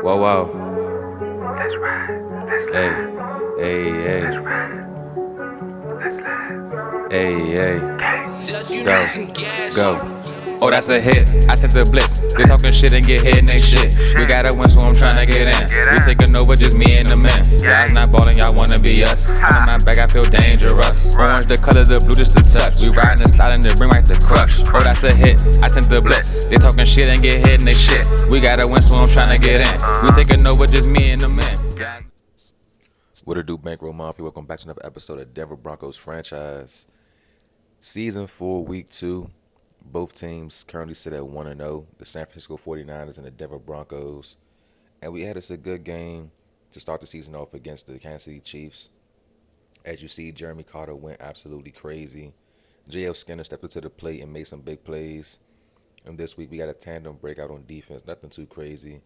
Whoa, whoa. Let's ride. Let's Hey, live. hey, Let's hey, ride. Let's live. hey, hey. Gang. Just you Go, need some gas go. on. Oh, that's a hit. I sent the blitz. They talking shit and get hit and they shit. We gotta win, so I'm trying to get in. We taking over, just me and the men. Y'all not ballin', y'all wanna be us. On my back, I feel dangerous. Orange the color, the blue just a touch. We riding and sliding, the ring right to crush. Oh, that's a hit. I sent the blitz. They talking shit and get hit and they shit. We gotta win, so I'm trying to get in. We taking over, just me and the men. What it do, Bankroll Mafia? Welcome back to another episode of Denver Broncos Franchise. Season 4, Week 2. Both teams currently sit at 1-0, the San Francisco 49ers and the Denver Broncos. And we had us a good game to start the season off against the Kansas City Chiefs. As you see, Jeremy Carter went absolutely crazy. J.L. Skinner stepped up to the plate and made some big plays. And this week we got a tandem breakout on defense. Nothing too crazy.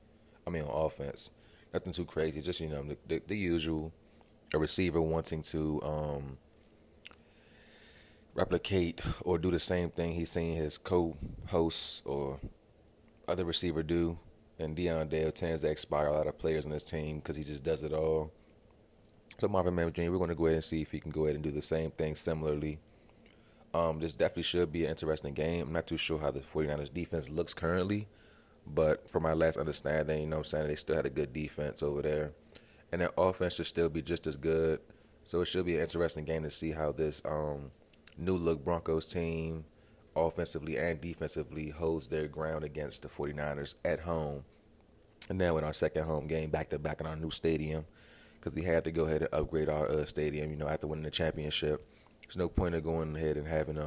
On offense. Nothing too crazy. Just, the usual. A receiver wanting to replicate or do the same thing he's seen his co-hosts or other receiver do. And Deion Dale tends to expire a lot of players on his team because he just does it all. So Marvin Mims Jr., we're going to go ahead and see if he can go ahead and do the same thing similarly. This definitely should be an interesting game. I'm not too sure how the 49ers defense looks currently, but from my last understanding, they still had a good defense over there. And their offense should still be just as good. So it should be an interesting game to see how this new-look Broncos team, offensively and defensively, holds their ground against the 49ers at home. And then with our second home game back-to-back in our new stadium, because we had to go ahead and upgrade our stadium, after winning the championship. There's no point in going ahead and having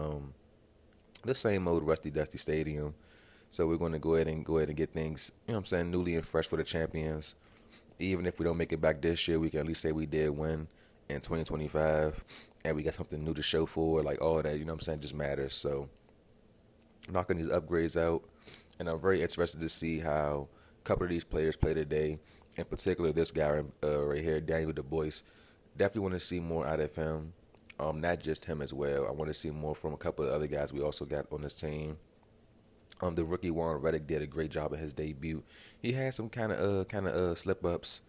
the same old rusty-dusty stadium. So we're going to go ahead and get things, newly and fresh for the champions. Even if we don't make it back this year, we can at least say we did win in 2025. And we got something new to show for, like all that, just matters. So knocking these upgrades out. And I'm very interested to see how a couple of these players play today. In particular, this guy right here, Daniel Du Bois. Definitely want to see more out of him. Not just him as well. I want to see more from a couple of other guys we also got on this team. The rookie Warren Reddick did a great job in his debut. He had some kind of slip ups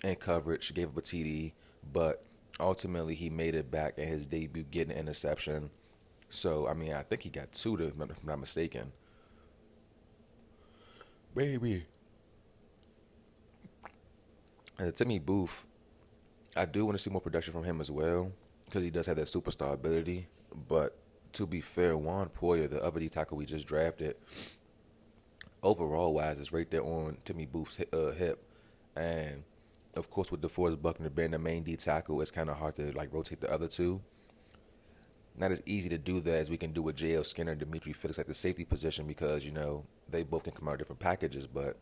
and coverage, gave up a TD, but ultimately he made it back in his debut, getting an interception. So I think he got two, if I'm not mistaken. Baby. And Timmy Booth, I do want to see more production from him as well, because he does have that superstar ability, but to be fair, Juan Poyer, the other D tackle we just drafted, overall wise, is right there on Timmy Booth's hip. And of course, with DeForest Buckner being the main D tackle, it's kind of hard to rotate the other two. Not as easy to do that as we can do with J.L. Skinner and Dimitri Felix at the safety position, because they both can come out of different packages. But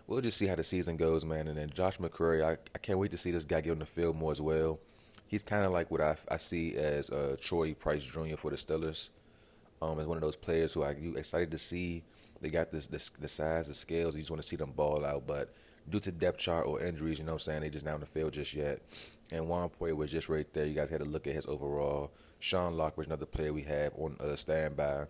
we'll just see how the season goes, man. And then Josh McCurry, I can't wait to see this guy get on the field more as well. He's kind of like what I see as Troy Price Jr. for the Steelers. As one of those players who you excited to see. They got the size, the scales. You just want to see them ball out. But due to depth chart or injuries, they just not on the field just yet. And Juan Poyer was just right there. You guys had to look at his overall. Sean Lockridge, another player we have on standby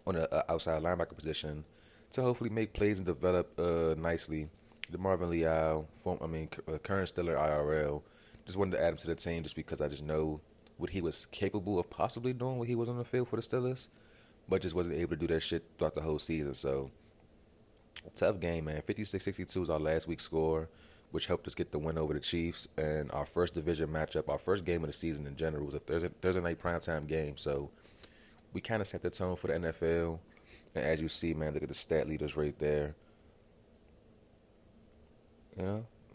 on the outside linebacker position to hopefully make plays and develop nicely. The Marvin Leal, current Steeler IRL. Just wanted to add him to the team just because I just know what he was capable of possibly doing when he was on the field for the Steelers, but just wasn't able to do that shit throughout the whole season. So, tough game, man. 56-62 was our last week's score, which helped us get the win over the Chiefs. And our first division matchup, our first game of the season in general, was a Thursday night primetime game. So, we kind of set the tone for the NFL. And as you see, man, look at the stat leaders right there.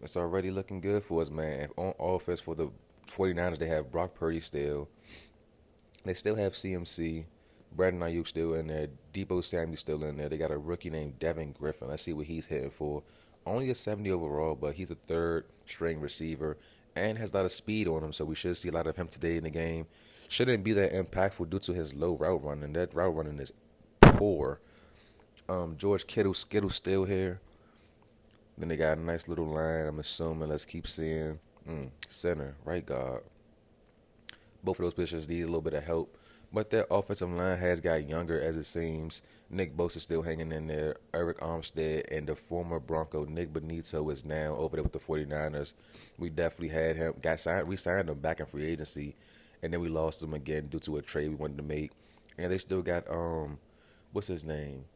It's already looking good for us, man. On offense for the 49ers, they have Brock Purdy still. They still have CMC. Brandon Ayuk still in there. Deebo Samuel still in there. They got a rookie named Devin Griffin. Let's see what he's hitting for. Only a 70 overall, but he's a third-string receiver and has a lot of speed on him, so we should see a lot of him today in the game. Shouldn't be that impactful due to his low route running. That route running is poor. George Kittle's still here. Then they got a nice little line, I'm assuming. Let's keep seeing center, right guard. Both of those positions need a little bit of help. But their offensive line has got younger as it seems. Nick Bosa's still hanging in there. Eric Armstead and the former Bronco Nick Bonito is now over there with the 49ers. We definitely had him, re-signed him back in free agency, and then we lost him again due to a trade we wanted to make. And they still got, what's his name?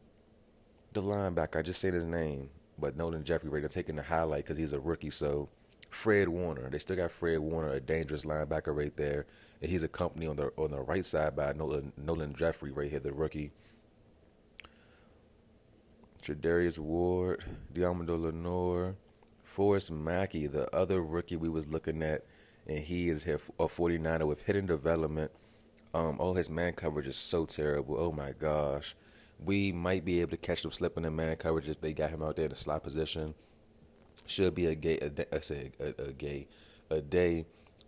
The linebacker, I just said his name, but Nolan Jeffrey right there taking the highlight because he's a rookie, so Fred Warner. They still got Fred Warner, a dangerous linebacker right there. And he's accompanied on the right side by Nolan Jeffrey right here, the rookie. Tredarius Ward, Diamando Lenore, Forrest Mackey, the other rookie we was looking at, and he is here a 49er with hidden development. His man coverage is so terrible. Oh my gosh. We might be able to catch him slipping in man coverage if they got him out there in the slot position. Should be a day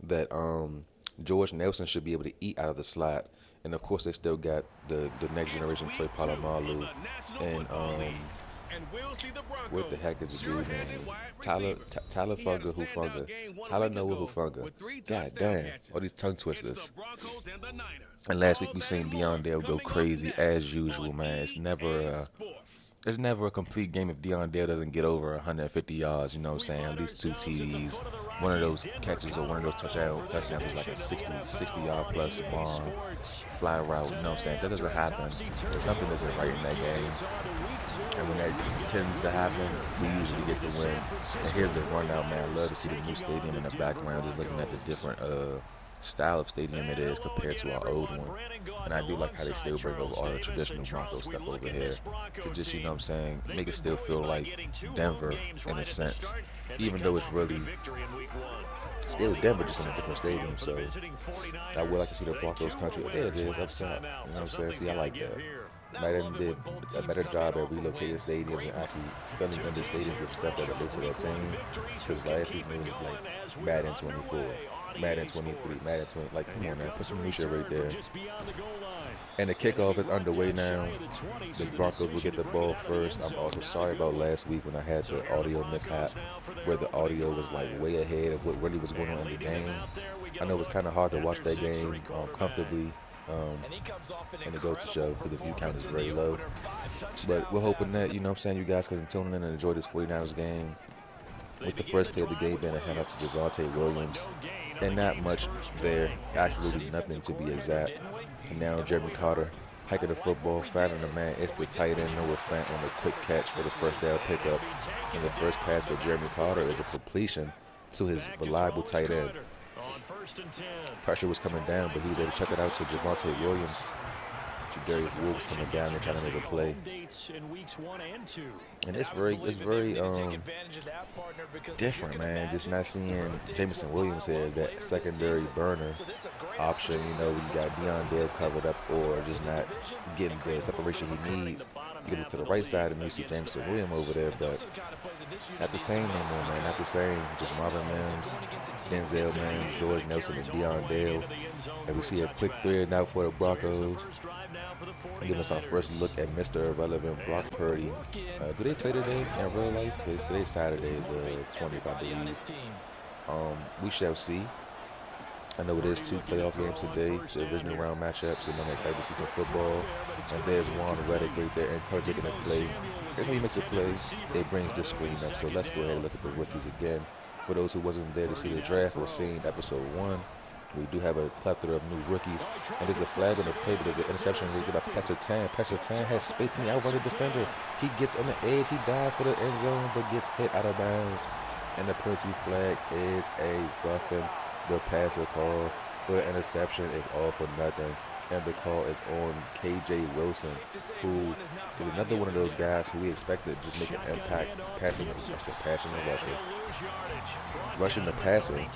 that George Nelson should be able to eat out of the slot. And of course they still got the next generation Troy Polamalu and what the heck is the dude name? Tyler Hufanga. Tyler Noah Hufanga. God damn, all these tongue twisters. And last week we seen Deion Dale go crazy as usual, man. There's never a complete game if Deion Dale doesn't get over 150 yards, you know what I'm saying? At least 2 TDs. One of those catches or one of those touchdowns was like a 60-yard plus bomb, fly route, you know what I'm saying? If that doesn't happen, there's something isn't right in that game. And when that tends to happen, we usually get the win. And here's the run out, man. I love to see the new stadium in the background, just looking at the different style of stadium it is compared to our old one. And I do like how they still bring over all the traditional Broncos stuff over here to just, you know what I'm saying, make it still feel like Denver in a sense, even though it's really still Denver, just in a different stadium. So I would like to see the Broncos country. There it is, up top. You know what I'm saying? See, I like that. Madden did a better job at relocating stadiums and actually filling in the stadiums with stuff that relates to that team. Because last season it was like Madden 24, Madden 23, Madden 20. Like, come on, man, put some new shit right there. And the kickoff is underway now. The Broncos will get the ball first. I'm also sorry about last week when I had the audio mishap, where the audio was like way ahead of what really was going on in the game. I know it was kind of hard to watch that game comfortably. And it goes to show because the view count is very low. But we're hoping that, you know what I'm saying, you guys can tune in and enjoy this 49ers game with the first play of the game being a handoff to Javonte Williams. And not much there, absolutely nothing to be exact. And now Jeremy Carter hiking the football, finding the man. It's the tight end Noah Fant on the quick catch for the first down pickup. And the first pass for Jeremy Carter is a completion to his reliable tight end. Pressure was coming down, but he was able to check it out to Javonte Williams. Darius Wood was coming down and trying to make a play. And it's very different, man. Just not seeing Jameson Williams here as that secondary burner option, you know, when you got Deion Dale covered up or just not getting the separation he needs. You can look to the right side and you see Jameson Williams over there, but not the same no more, man. Not the same. Just Marvin Mims, Denzel Mims, George Nelson, and Deion Dale. And we see a quick 3 and out for the Broncos. Giving us our first look at Mr. Irrelevant, Brock Purdy. Do they play today in real life? Today's Saturday, the 20th, I believe. We shall see. I know it is 2 playoff games today, the divisional round matchups, and I'm excited to see some football. And there's Juan Reddick right there, and Kurt taking a play. Here's how he makes a play. It brings the screen up. So let's go ahead and look at the rookies again. For those who wasn't there to see the draft or seen episode 1, we do have a plethora of new rookies. And there's a flag on the play, but there's an interception right by Pastor Tan. Pastor Tan has space. Can he outrun the defender? He gets on the edge. He dives for the end zone, but gets hit out of bounds. And the penalty flag is a roughing the passer call. So the interception is all for nothing. And the call is on KJ Wilson, who is another one of those guys who we expected to just make an impact rushing the passer.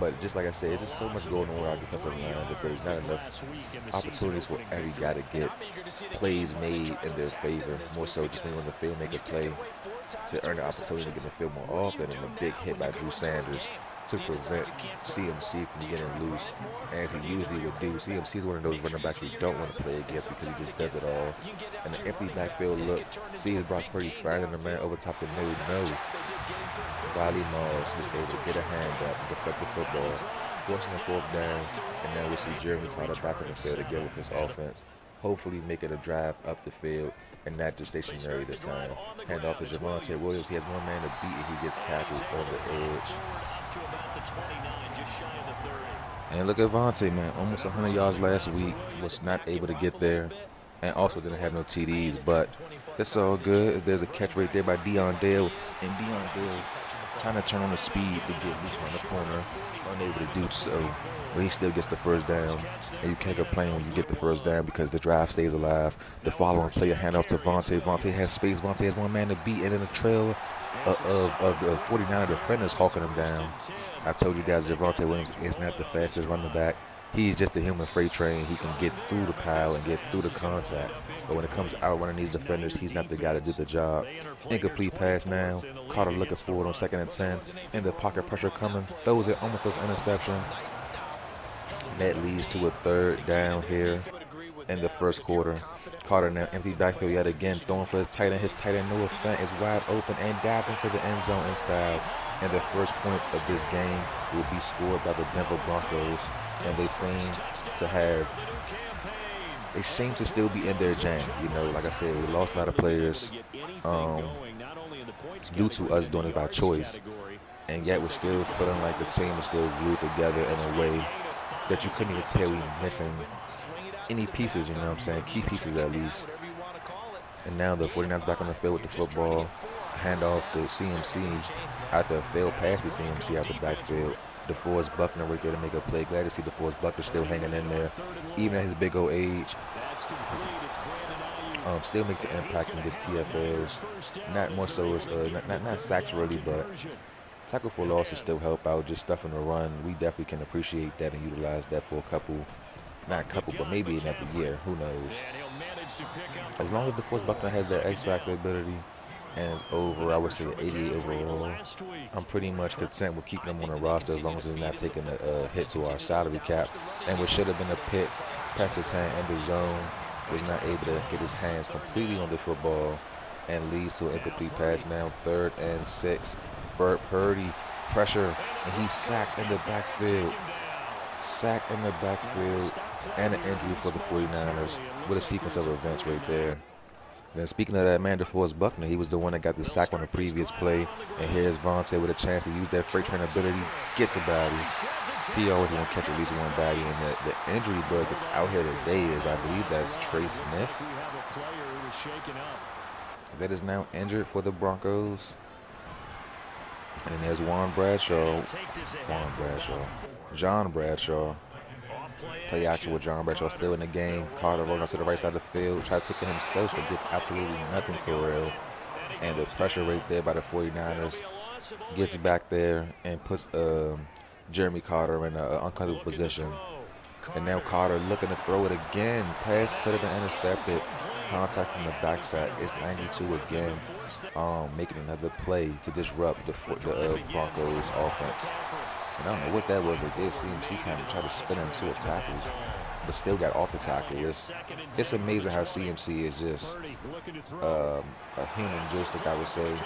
But just like I said, it's just so much going on with our defensive line that there's not enough opportunities for every guy to get plays made in their favor. More so just when you're on the field, make a play to earn the opportunity to get in the field more often, and a big hit by Drew Sanders to prevent CMC from getting loose, as he usually would do. CMC is one of those running backs you don't want to play against because he just does it all. And the empty backfield look, seeing Brock Purdy finding the man over top of no. Riley Moss was able to get a hand up and deflect the football. forcing the fourth down, and now we see Jeremy Carter back on the field again with his offense, hopefully making a drive up the field and not just stationary this time. Hand off to Javonte Williams. He has one man to beat, and he gets tackled on the edge. And look at Vontae, man, almost 100 yards last week, was not able to get there, and also didn't have no TDs, but it's all good. There's a catch right there by Deion Dale, and Deion Dale trying to turn on the speed to get loose on the corner, unable to do so, but he still gets the first down, and you can't complain when you get the first down because the drive stays alive. The following play, a handoff to Vontae. Vontae has space. Vontae has one man to beat, and in a trail of the 49er defenders hawking him down. I told you guys, Javonte Williams is not the fastest running back. He's just a human freight train. He can get through the pile and get through the contact. But when it comes to outrunning these defenders, he's not the guy to do the job. Incomplete pass now. Carter looking forward on 2nd and 10. In the pocket pressure coming. Throws it, almost throws interception. And that leads to a 3rd down here in the first quarter. Carter now empty backfield yet again, throwing for his tight end. His tight end, Noah Fant, is wide open and dives into the end zone in style. And the first points of this game will be scored by the Denver Broncos. And they seem to still be in their jam. You know, like I said, we lost a lot of players due to us doing it by choice. And yet we're still feeling like the team is still glued together in a way that you couldn't even tell we missing any pieces, you know what I'm saying? Key pieces at least. And now the 49ers back on the field with the football. Handoff to CMC after a failed pass to CMC out the backfield. DeForest Buckner right there to make a play. Glad to see DeForest Buckner still hanging in there, even at his big old age. Still makes an impact and gets TFLs. Not more so as not sacks really, but tackle for losses still help out. Just stuffing the run. We definitely can appreciate that and utilize that for but maybe another year. Who knows? As long as DeForest Buckner has that X factor ability and is over, I would say 88 overall, I'm pretty much content with keeping him on the roster as long as he's not taking a hit to our salary cap. And what should have been a pick, passive time in the zone, was not able to get his hands completely on the football and leads to an incomplete pass. Now 3rd and 6. Burt Purdy pressure, and he's sacked in the backfield. And an injury for the 49ers with a sequence of events right there. Then speaking of that man, DeForest Buckner, he was the one that got the sack on the previous play. And here's Vontae with a chance to use that freight train ability, gets a body. He always want to catch at least one body. And the injury bug that's out here today is, I believe that's Trey Smith. That is now injured for the Broncos. And then there's John Bradshaw. Play action with John Bradshaw still in the game. Carter rolling to the right side of the field. Try to take it himself, but gets absolutely nothing for real. And the pressure right there by the 49ers gets back there and puts Jeremy Carter in an uncomfortable position. And now Carter looking to throw it again. Pass could have been intercepted. Contact from the backside. It's 92 again. Making another play to disrupt the Broncos offense. And I don't know what that was, but did CMC kind of try to spin into a tackle, but still got off the tackle. It's amazing how CMC is just a human joystick, I would say.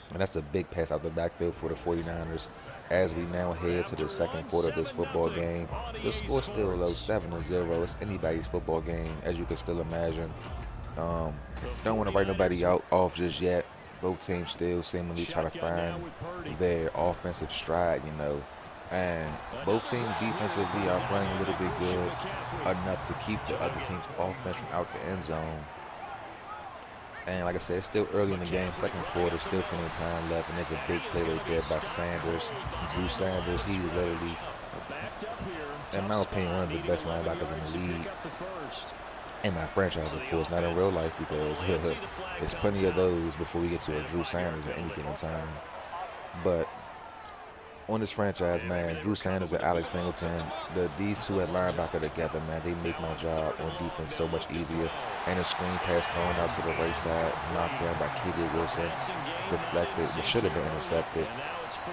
And that's a big pass out the backfield for the 49ers as we now head to the second quarter of this football game. The score's still low, 7-0. It's anybody's football game, as you can still imagine. Don't want to write nobody off just yet. Both teams still seemingly try to find their offensive stride, you know. And both teams defensively are playing a little bit good, enough to keep the other team's offense from out the end zone. And like I said, it's still early in the game, second quarter, still plenty of time left. And there's a big play right there by Sanders, Drew Sanders. He's literally, in my opinion, one of the best linebackers in the league. In my franchise, of course, not in real life, because there's plenty of those before we get to a Drew Sanders at any given time. But on this franchise, man, Drew Sanders and Alex Singleton, these two at linebacker together, man, they make my job on defense so much easier. And a screen pass thrown out to the right side, knocked down by KJ Wilson, deflected, but should have been intercepted.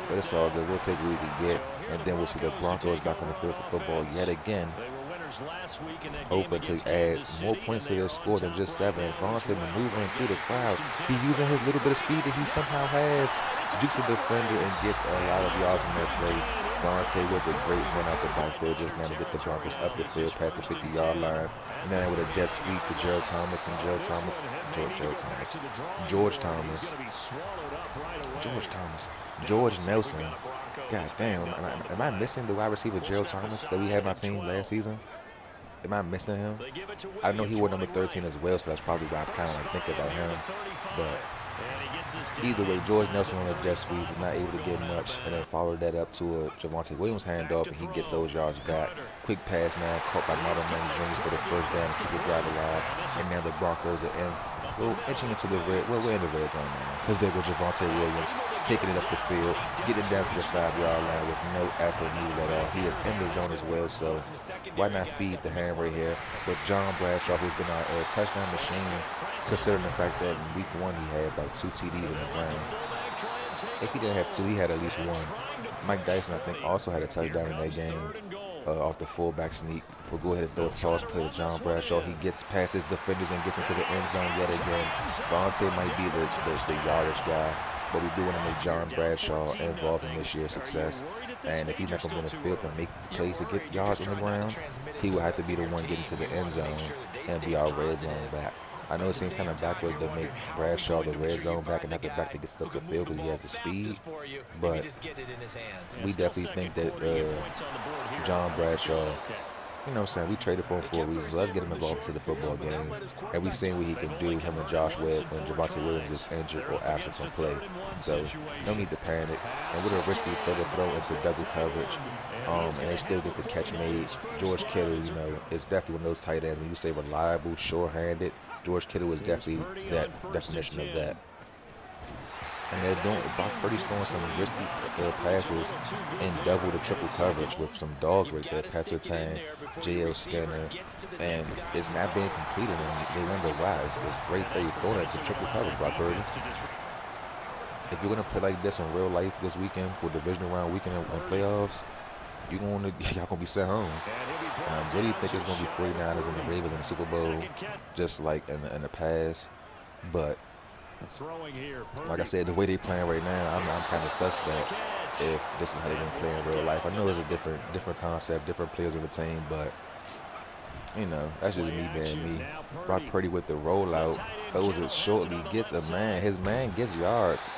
But it's all good. We'll take what we can get. And then we'll see the Broncos back on the field with the football yet again, open to add more points to their score than just 7. Vontae maneuvering through the crowd. He using his little bit of speed that he somehow has. Jukes a defender and gets a lot of yards in that play. Vontae with a great run out the backfield just now to get the Broncos up the field past the 50-yard line. Now with a jet sweep to Gerald Thomas and George Nelson. God damn, am I missing the wide receiver Gerald Thomas that we had in my team last season? Am I missing him? I know he wore number 13 as well, so that's probably why I kind of like think about him. But either way, George Nelson on a jet sweep was not able to get much, and then followed that up to a Javonte Williams handoff, and he gets those yards back. Quick pass now, caught by Marlon Mack Jr. for the first down to keep the drive alive. And now the Broncos are in. We're inching into the red. Well, we're in the red zone now because there was Javonte Williams taking it up the field, getting down to the 5-yard line with no effort needed at all. He is in the zone as well, so why not feed the hand right here? But John Bradshaw, who's been our touchdown machine, considering the fact that in week 1 he had about 2 TDs in the ground. If he didn't have 2, he had at least 1. Mike Dyson, I think, also had a touchdown in that game. Off the fullback sneak. We'll go ahead and throw a toss play to John Bradshaw. He gets past his defenders and gets into the end zone yet again. Vontae might be the yardage guy, but we do want to make John Bradshaw involved in this year's success. And if he's not going to be in the field to make plays to get yards on the ground, he will have to be the one getting to the end zone and be our red zone back. I know it seems kind of backwards to make Bradshaw the red zone back and not the back that gets up the field because he has the speed, but we definitely think that John Bradshaw, you know what I'm saying, we traded for him for a reason, so let's get him involved into the football game. And we've seen what he can do, him and Josh Webb, when Javonte Williams is injured or absent from play. So no need to panic. And with a risky throw into double coverage, and they still get the catch made. George Kittle, you know, is definitely one of those tight ends when you say reliable, sure-handed. George Kittle is definitely that definition of that. And they're doing, Brock Purdy's throwing some risky passes in double to triple coverage with some dogs right there, Pat Surtain, J.L. Skinner, and it's not being completed, and they wonder why. It's great that you're throwing it to triple coverage, Brock Purdy. If you're going to play like this in real life this weekend for divisional round weekend and playoffs, y'all going to be sent home. And I really think it's going to be 49ers and the Ravens in the Super Bowl, just like in the past. But like I said, the way they playing right now, I'm kind of suspect if this is how they're going to play in real life. I know it's a different concept, different players on the team, but you know, that's just me being me. Brock Purdy with the rollout, throws it shortly, gets a man. His man gets yards,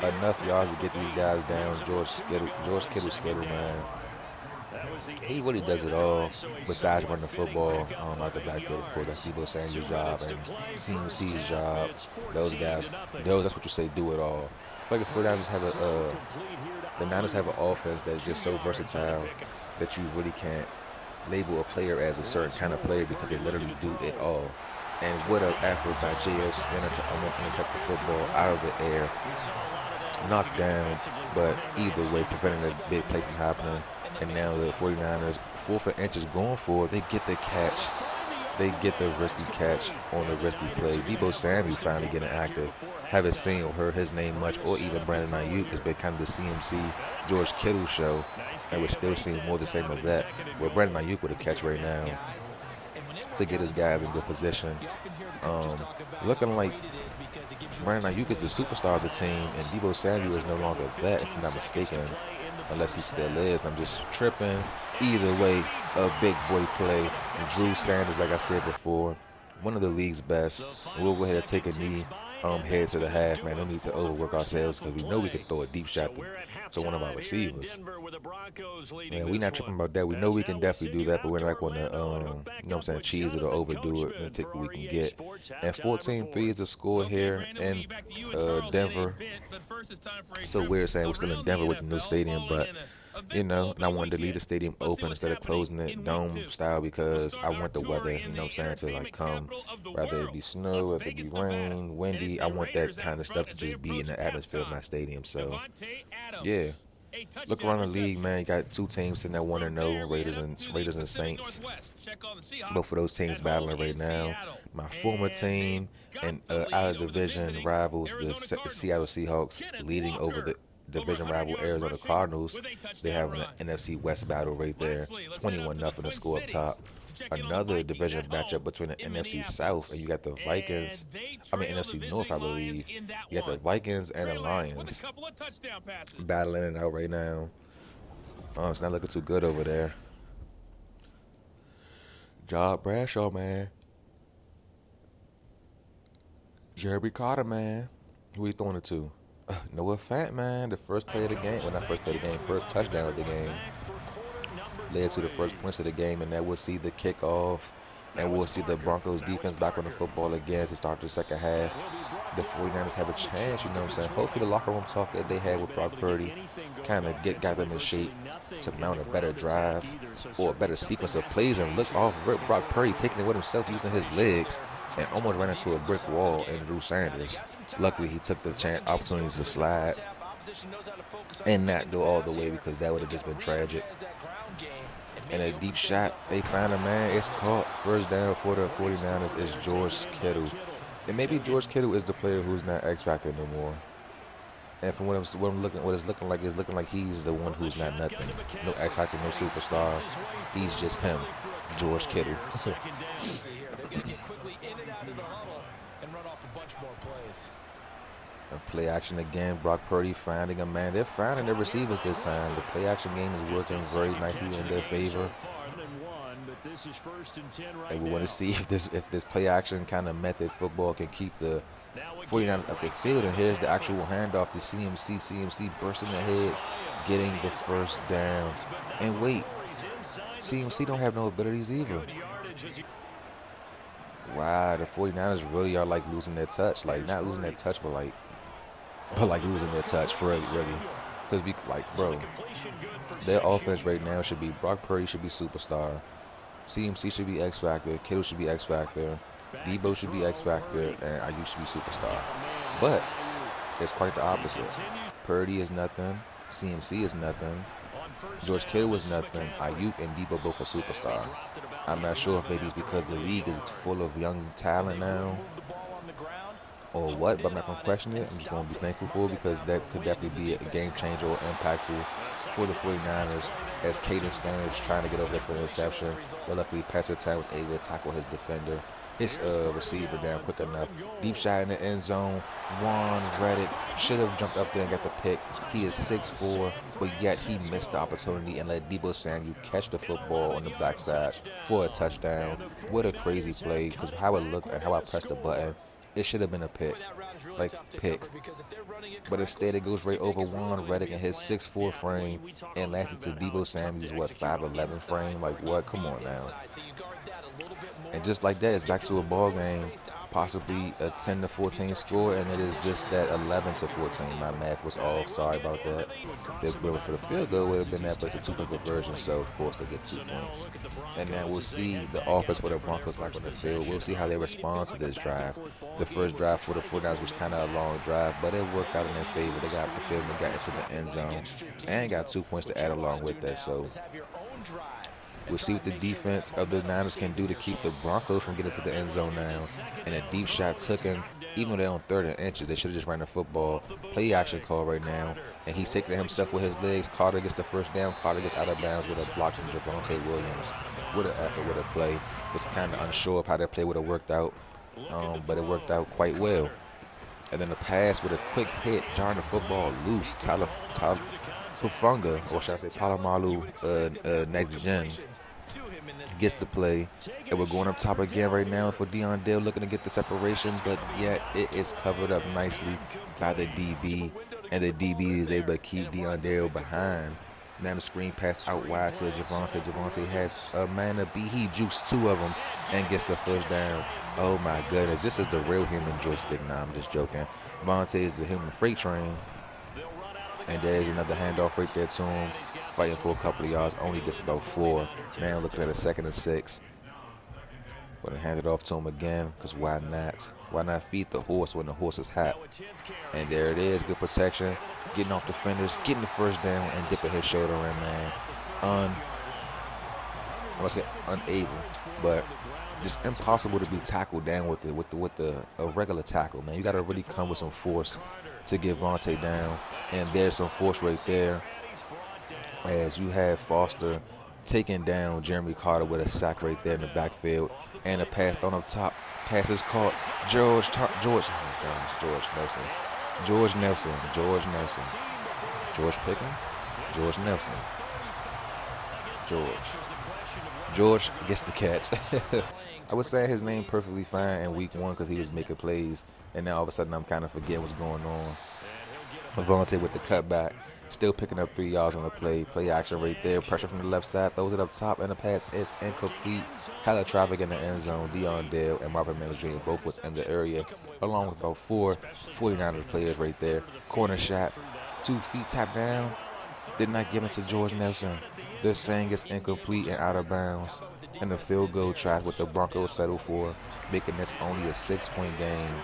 enough yards to get these guys down. George Kittle skittle, man. He really does it all besides running the football out the backfield. Of course, that's Debo Samuel's job and CMC's job. Those guys, that's what you say, do it all. I feel like the 49ers the Niners have an offense that's just so versatile that you really can't label a player as a certain kind of player because they literally do it all. And what an effort by J.L. Skinner to intercept the football out of the air, knocked down, but either way, preventing a big play from happening. And now the 49ers, 4th and inches going forward, they get the catch. They get the risky catch on the risky play. Debo Samuel finally getting active. Haven't seen or heard his name much, or even Brandon Ayuk. It's been kind of the CMC George Kittle show, and we're still seeing more the same of that. Well, Brandon Ayuk with a catch right now to get his guys in good position. Looking like Brandon Ayuk is the superstar of the team, and Debo Samuel is no longer that, if I'm not mistaken. Unless he still is. I'm just tripping. Either way, a big boy play. Drew Sanders, like I said before, one of the league's best. We'll go ahead and take a knee, head to the half, man. No need to overwork ourselves because we know we can throw a deep shot to one of our receivers. Yeah, we're not tripping about that. We know we can definitely do that, but we're not going to, you know what I'm saying, cheese it or overdo it and take what we can get. And 14-3 is the score here in Denver. So weird saying we're still in Denver with the new stadium, but you know, and I wanted to leave the stadium open instead of closing it dome style because I want the weather, you know what I'm saying, to like come, rather it be snow, whether it be rain, windy. I want that kind of stuff to just be in the atmosphere of my stadium. So yeah, look around the league, man. You got 2 teams sitting at 1-0, Raiders and Saints. Both of those teams battling right now. My former team and out of division rivals, the Seattle Seahawks, leading over the division rival Arizona Cardinals. They have an NFC West battle right there, 21-0 the score up top. Another division matchup between the NFC South and you got the NFC North, I believe. You got the Vikings and the Lions battling it out right now. Oh, it's not looking too good over there. Job Bradshaw, man. Jeremy Carter, man. Who he throwing it to? Noah Fant, man. The first play of the game. Well, not first play of the game. First touchdown of the game. Led to the first points of the game, and then we'll see the kickoff. And we'll see the Broncos defense back on the football again to start the second half. The 49ers have a chance, you know what I'm saying? Hopefully the locker room talk that they had with Brock Purdy kind of got them in shape to mount a better drive or a better sequence of plays and look off Brock Purdy taking it with himself using his legs and almost ran into a brick wall in Drew Sanders. Luckily, he took the opportunity to slide and not go all the way because that would have just been tragic. And a deep shot, they found a man. It's caught. First down for the 49ers is George Kittle. And maybe George Kittle is the player who's not X Factor no more. And from what it's looking like he's the one who's not nothing. No X Factor, no superstar. He's just him, George Kittle. Play action again. Brock Purdy finding a man. They're finding their receivers this time. The play action game is working very nicely in their favor. And we want to see if this play action kind of method football can keep the 49ers up the field. And here's the actual handoff to CMC. CMC bursting ahead, getting the first down. And wait, CMC don't have no abilities either. Wow, the 49ers really are like losing their touch. Like not losing their touch, but like losing their touch for really. Because bro, their offense right now should be Brock Purdy should be superstar. CMC should be X Factor. Kittle should be X Factor. Debo should be X Factor. And Ayuk should be superstar. But it's quite the opposite. Purdy is nothing. CMC is nothing. George Kittle is nothing. Ayuk and Debo both are superstar. I'm not sure if maybe it's because the league is full of young talent now or what, but I'm not going to question it. I'm just going to be thankful for it because that could definitely be a game changer or impactful for the 49ers as Caden Stern is trying to get over there for an interception. But luckily, Pastor Town was able to tackle his defender, his receiver down quick enough. Deep shot in the end zone. Juan Reddick should have jumped up there and got the pick. He is 6'4", but yet he missed the opportunity and let Debo Samuel catch the football on the backside for a touchdown. What a crazy play, because how it looked and how I pressed the button, it should have been a pick. But instead it goes right over Juan Reddick and his 6'4" frame and lasted to Debo Samuel's 5'11" frame. Like what? Come on now. And just like that, it's back to a ball game, possibly a 10-14 score, and it is just that 11-14. My math was off. Sorry about that. For the field goal, would have been that, but it's a 2-point conversion, so of course they get 2 points. And now we'll see the offense for the Broncos back on the field. We'll see how they respond to this drive. The first drive for the 49ers was kind of a long drive, but it worked out in their favor. They got the field and got into the end zone and got 2 points to add along with that. So we'll see what the defense of the Niners can do to keep the Broncos from getting to the end zone now. And a deep shot took him. Even though they're on 3rd and inches, they should have just ran the football. Play action call right now. And he's taking it himself with his legs. Carter gets the first down. Carter gets out of bounds with a block from Javonte Williams. What an effort, what a play. Was kind of unsure of how that play would have worked out. But it worked out quite well. And then the pass with a quick hit, jarring the football loose. Tyler Hufunga, or should I say Palomalu Negligent, gets the play. And we're going up top again right now for Deon Dale looking to get the separation, but yet it is covered up nicely by the DB. And the DB is able to keep Deon Dale behind. Now the screen pass out wide to Javonte. Javonte has a man to beat. He jukes 2 of them and gets the first down. Oh my goodness, this is the real human joystick. Nah, I'm just joking. Javonte is the human freight train. And there's another handoff right there to him. Fighting for a couple of yards. Only gets about 4. Now looking at a 2nd and 6. But I hand it off to him again, because why not? Why not feed the horse when the horse is hot? And there it is. Good protection. Getting off defenders. Getting the first down and dipping his shoulder in, man. I would say unable. But it's impossible to be tackled down with a regular tackle, man. You got to really come with some force to get Vontae down. And there's some force right there. As you have Foster taking down Jeremy Carter with a sack right there in the backfield. And a pass thrown up top. Pass is caught. George Nelson. George Pickens? George Nelson. George gets the catch. I was saying his name perfectly fine in week 1 because he was making plays, and now all of a sudden I'm kind of forgetting what's going on. Avonte with the cutback, still picking up 3 yards on the play. Play action right there. Pressure from the left side, throws it up top, and the pass is incomplete. Hella traffic in the end zone. Deion Dale and Marvin Mims Jr. both was in the area, along with about 4 49ers players right there. Corner shot, 2 feet tap down. Did not give it to George Nelson. This saying is incomplete and out of bounds. And the field goal tries what the Broncos settle for, making this only a 6-point game.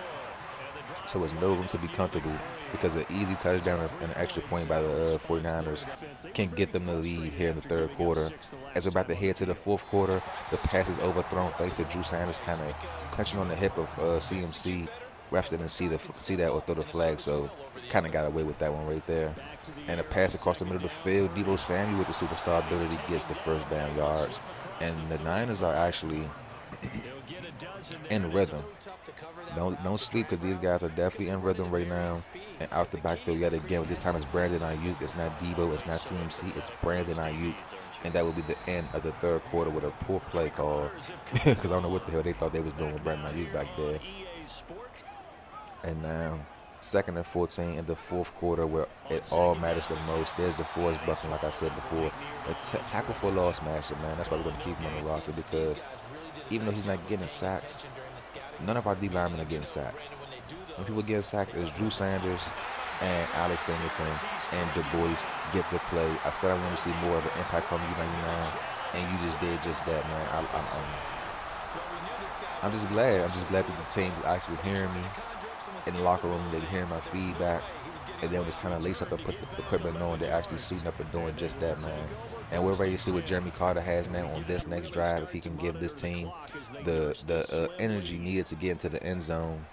So there's no room to be comfortable because an easy touchdown and an extra point by the 49ers can get them the lead here in the third quarter. As we're about to head to the fourth quarter, the pass is overthrown thanks to Drew Sanders kind of clenching on the hip of CMC. Refs didn't see that or throw the flag, so kind of got away with that one right there. And a pass across the middle of the field, Deebo Samuel with the superstar ability gets the first down yards. And the Niners are actually in rhythm. Don't sleep because these guys are definitely in rhythm right now. And out the backfield yet again. This time it's Brandon Ayuk. It's not Deebo. It's not CMC. It's Brandon Ayuk. And that will be the end of the third quarter with a poor play call. Because I don't know what the hell they thought they was doing with Brandon Ayuk back there. And now, 2nd and 14 in the fourth quarter where it all matters the most. There's DeForest Buckner, like I said before. A tackle for loss master, man. That's why we're going to keep him on the roster because even though he's not getting sacks, none of our D linemen are getting sacks. When people get sacked, it's Drew Sanders and Alex Singleton and Du Bois gets a play. I said I want to see more of an impact from you, 99, and you just did just that, man. I'm just glad. I'm just glad that the team is actually hearing me in the locker room. They're hearing my feedback, and they'll just kind of lace up and put the equipment on. They're actually suiting up and doing just that, man. And we're ready to see what Jeremy Carter has now on this next drive. If he can give this team the energy needed to get into the end zone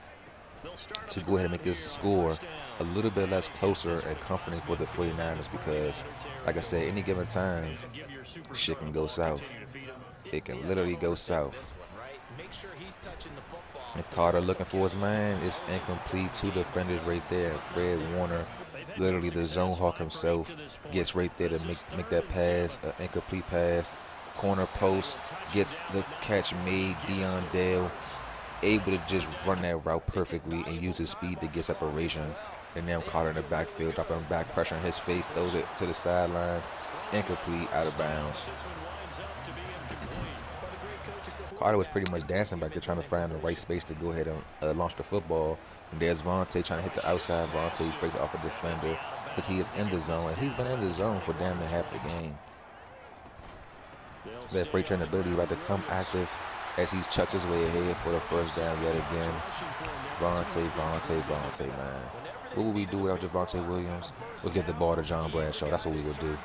to go ahead and make this score a little bit less closer and comforting for the 49ers because, like I said, any given time, shit can go south. It can literally go south. And Carter looking for his man. It's incomplete. 2 defenders right there. And Fred Warner, literally the zone hawk himself, gets right there to make that pass, an incomplete pass. Corner post, gets the catch made. Deion Dale able to just run that route perfectly and use his speed to get separation. And now Carter in the backfield, dropping back, pressure on his face, throws it to the sideline. Incomplete, out of bounds. Carter was pretty much dancing back there trying to find the right space to go ahead and launch the football. And there's Vontae trying to hit the outside. Vontae breaks off a defender because he is in the zone. And he's been in the zone for damn near half the game. That freight train ability about to come active as he's chucked his way ahead for the first down yet again. Vontae, man. What would we do without Javonte Williams? We'll give the ball to John Bradshaw. That's what we would do.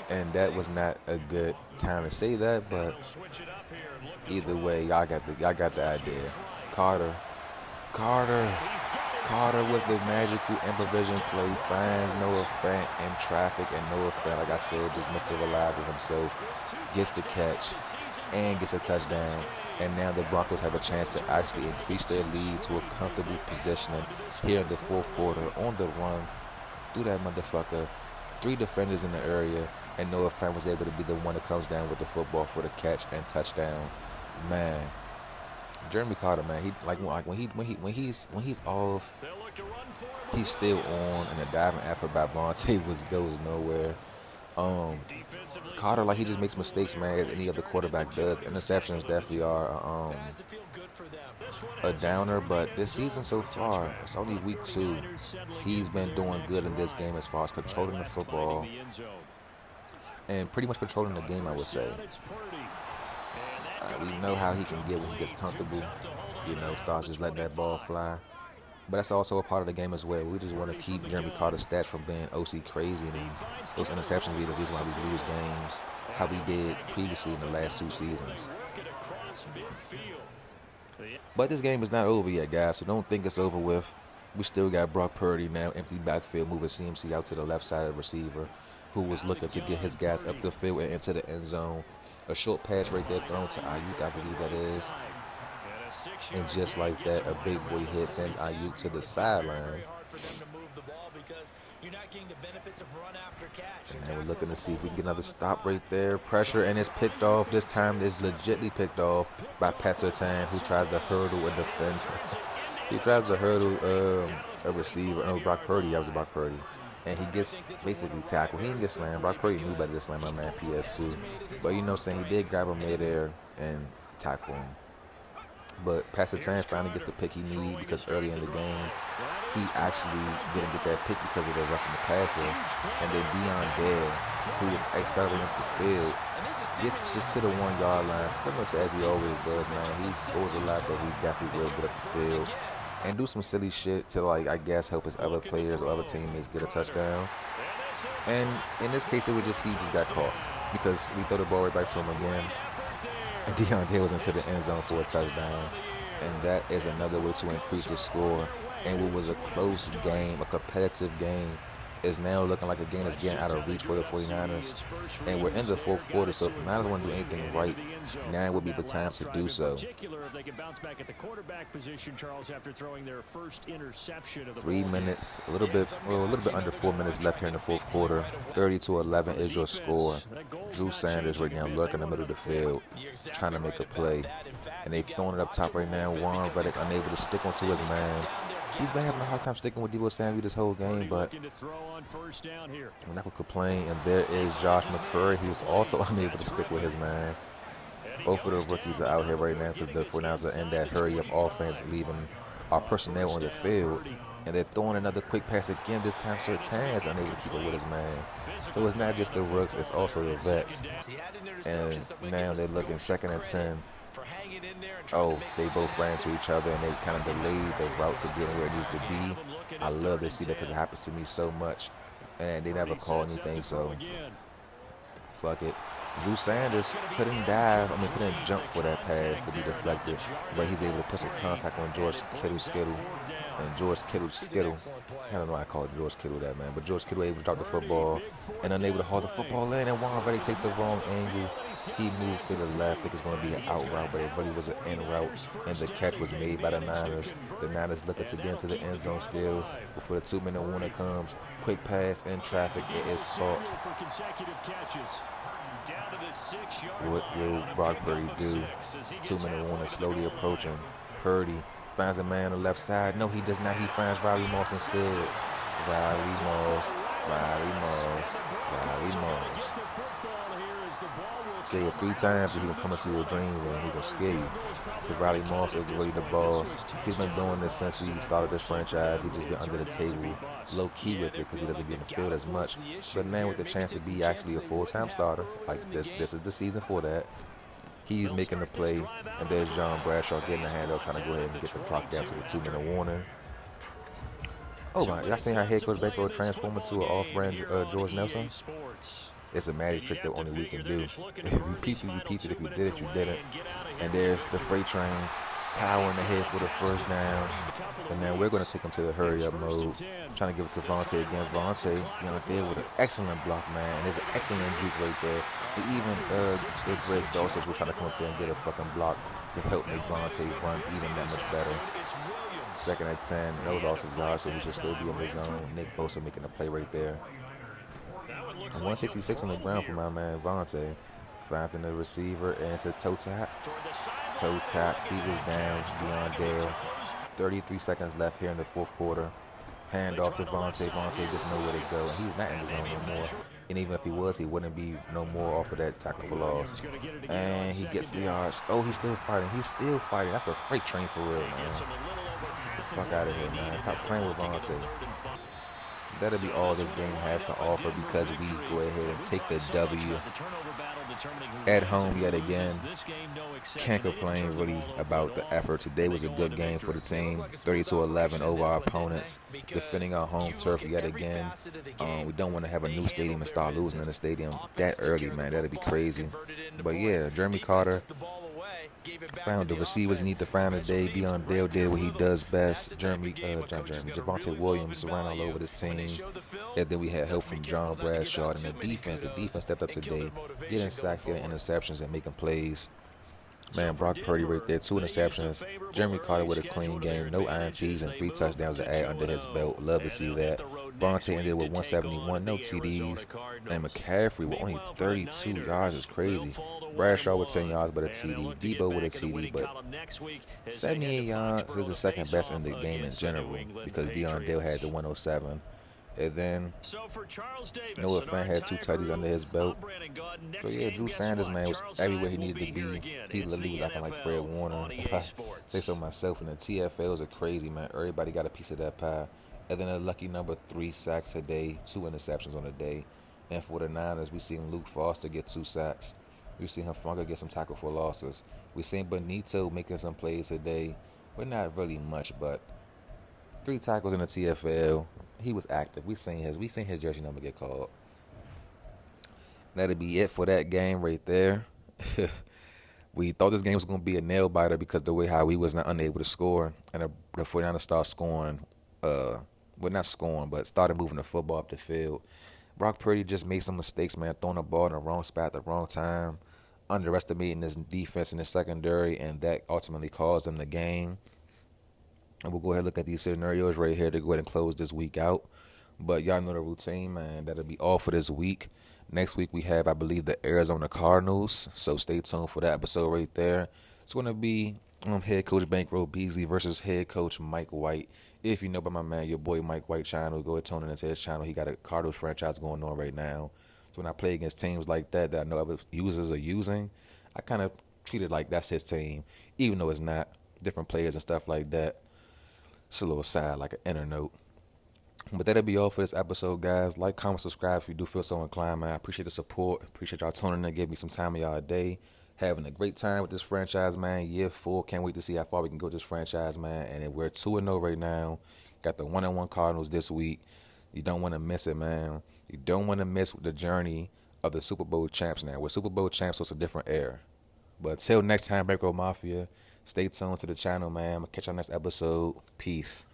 And that was not a good time to say that, but either way, y'all got the idea. Carter with the magical improvisation play finds Noah Fant in traffic, and Noah Fant, like I said, just Mr. Reliable himself, gets the catch and gets a touchdown. And now the Broncos have a chance to actually increase their lead to a comfortable positioning here in the fourth quarter on the run through that motherfucker. 3 defenders in the area, and Noah Fant was able to be the one that comes down with the football for the catch and touchdown. Man, Jeremy Carter, man, he when he's off, he's still on, and the diving effort by Vontae goes nowhere. Carter, like, he just makes mistakes, man, as any other quarterback does. Interceptions definitely are a downer, but this season so far, it's only week 2. He's been doing good in this game as far as controlling the football and pretty much controlling the game, I would say. We know how he can get when he gets comfortable, starts just letting that ball fly. But that's also a part of the game as well. We just want to keep Jeremy Carter's stats from being OC crazy, and those interceptions be the reason why we lose games, how we did previously in the last 2 seasons. But this game is not over yet, guys, so don't think it's over with. We still got Brock Purdy now, empty backfield, moving CMC out to the left side of the receiver, who was looking to get his guys up the field and into the end zone. A short pass right there thrown to Ayuk, I believe that is. And just like that, a big boy hit sends Ayuk to the sideline. And then we're looking to see if we can get another stop right there. Pressure, and it's picked off. This time it's legitly picked off by Pat Surtain, who tries to hurdle a defender. He tries to hurdle a receiver. No, Brock Purdy. That was Brock Purdy. And he gets basically tackled. He didn't get slammed. Brock Purdy knew better to slam my man PS2. But you know what I'm saying? He did grab him midair and tackle him. But Pat Surtain finally gets the pick he needed, because early in the game, he actually didn't get that pick because of the roughing the passer. And then Dale, who was accelerating up the field, gets just to the 1 yard line, similar to as he always does, man. He scores a lot, but he definitely will get up the field and do some silly shit to, like, I guess, help his other players or other teammates get a touchdown. And in this case, it was just he just got caught, because we throw the ball right back to him again. And Dale was into the end zone for a touchdown. And that is another way to increase the score. And what was a close game, a competitive game, is now looking like a game that's getting out of reach for the 49ers. And we're in the fourth quarter, so if the Niners want to do anything right, now would be the time to do so. 3 minutes, a little bit under 4 minutes left here in the fourth quarter. 30-11 is your score. Drew Sanders right now lurking in the middle of the field, trying to make a play. And they've thrown it up top right now. Warren Reddick unable to stick onto his man. He's been having a hard time sticking with Deebo Samuel this whole game, but we're not going to complain. And there is Josh McCurry. He was also unable to stick with his man. Both of the rookies are out here right now because the 49ers are in that hurry-up offense, leaving our personnel on the field. And they're throwing another quick pass again. This time Surtain is unable to keep it with his man. So it's not just the rooks, it's also the vets. And now they're looking 2nd and 10. Oh, they both ran to each other, and they kind of delayed the route to getting where it needs to be. I love to see that because it happens to me so much, and they never call anything, so fuck it. Drew Sanders couldn't jump for that pass to be deflected, but he's able to put some contact on George Kittle. And George Kittle, I don't know why I call it George Kittle that, man, but George Kittle able to drop the football and unable to haul the football in, and Warren Reddick takes the wrong angle. He moves to the left, I think it's going to be an out route, but it really was an in route, and the catch was made by the Niners. The Niners looking to get into the end zone still before the 2-minute warning comes. Quick pass in traffic, it is caught. What will Brock Purdy do? 2-minute warning slowly approaching. Purdy finds a man on the left side. No, he does not. He finds Riley Moss instead. Riley Moss. Say it 3 times and he will come into your dream and he will scare you. Because Riley Moss is really the boss. He's been doing this since we started this franchise. He's just been under the table, low key with it, because he doesn't get in the field as much. But now with the chance to be actually a full-time starter, like this is the season for that. He's making the play, and there's John Bradshaw getting the handout, trying to go ahead and get the clock down to the 2-minute warning. Oh my, y'all seen how head coach Bankroll transformed into an off-brand George Nelson? It's a magic trick that only we can do. If you peeped it, you peeped it. If you did it, you did it. And there's the freight train powering ahead for the first down. And now we're going to take him to the hurry-up mode. Trying to give it to Vontae again. Vontae, there with an excellent block, man. And there's an excellent juke right there. And even the Greg Dawsons were trying to come up there and get a fucking block to help make Vontae run even that much better. 2nd and 10, no loss of yards, so he should still be in the zone. Nick Bosa making a play right there. 166 on the ground for my man Vontae. Finding the receiver, and it's a toe tap. Toe tap, feet was down, Dale. 33 seconds left here in the fourth quarter. Hand off to Vontae. Vontae doesn't know where to go. He's not in the zone no more. And even if he was, he wouldn't be no more off of that tackle for loss. And he gets the yards. Oh, he's still fighting. That's a freight train for real, man. Get the fuck out of here, man. Stop playing with Vontae. That'll be all this game has to offer, because we go ahead and take the W at home yet again. Can't complain really about the effort. Today was a good game for the team. 30-11 over our opponents. Defending our home turf yet again. We don't want to have a new stadium and start losing in the stadium that early, man. That'd be crazy. But yeah, Jeremy Carter found the receivers he need to find today. Dale did what he does best. Javonte Williams ran all over this team. And then we had help from John Bradshaw and the defense. The defense stepped up today, getting sacked, getting interceptions, and making plays. Man, Brock Purdy right there, 2 interceptions. Jeremy Carter with a clean game, no INTs and 3 touchdowns to add under his belt. Love to see that. Vontae ended with 171, no TDs. And McCaffrey with only 32 yards is crazy. Bradshaw with 10 yards but a TD. Debo with a TD, but 78 yards is the second best in the game in general because Deion Dale had the 107. And then Noah Fant had 2 tutties under his belt. So yeah, Drew Sanders, man, was everywhere he needed to be. He literally was acting like Fred Warner. If I say so myself, and the TFLs are crazy, man. Everybody got a piece of that pie. And then a lucky number 3 sacks a day, 2 interceptions on a day. And for the Niners, we seen Luke Foster get 2 sacks. We seen Hufanga get some tackle for losses. We seen Benito making some plays today, but not really much. But 3 tackles in the TFL. He was active. We seen his jersey number get called. That'll be it for that game right there. We thought this game was going to be a nail biter because the way how we was not unable to score, and the 49ers started scoring. Not scoring, but started moving the football up the field. Brock Purdy just made some mistakes, man, throwing the ball in the wrong spot at the wrong time, underestimating his defense in the secondary, and that ultimately caused him the game. And we'll go ahead and look at these scenarios right here to go ahead and close this week out. But y'all know the routine, man. That'll be all for this week. Next week we have, I believe, the Arizona Cardinals. So stay tuned for that episode right there. It's going to be head coach Bankroll Beasley versus head coach Mike White. If you know about my man, your boy Mike White channel, go ahead and tune into his channel. He got a Cardinals franchise going on right now. So when I play against teams like that I know other users are using, I kind of treat it like that's his team, even though it's not. Different players and stuff like that. It's a little side, like an inner note. But that'll be all for this episode, guys. Like, comment, subscribe if you do feel so inclined, man. I appreciate the support. Appreciate y'all tuning in, give me some time of y'all day. Having a great time with this franchise, man. Year 4. Can't wait to see how far we can go with this franchise, man. And we're 2-0 right now. Got the 1-1 Cardinals this week. You don't want to miss it, man. You don't want to miss the journey of the Super Bowl champs now. We're Super Bowl champs, so it's a different era. But until next time, Bankroll Mafia, stay tuned to the channel, man. I'm going to catch y'all next episode. Peace.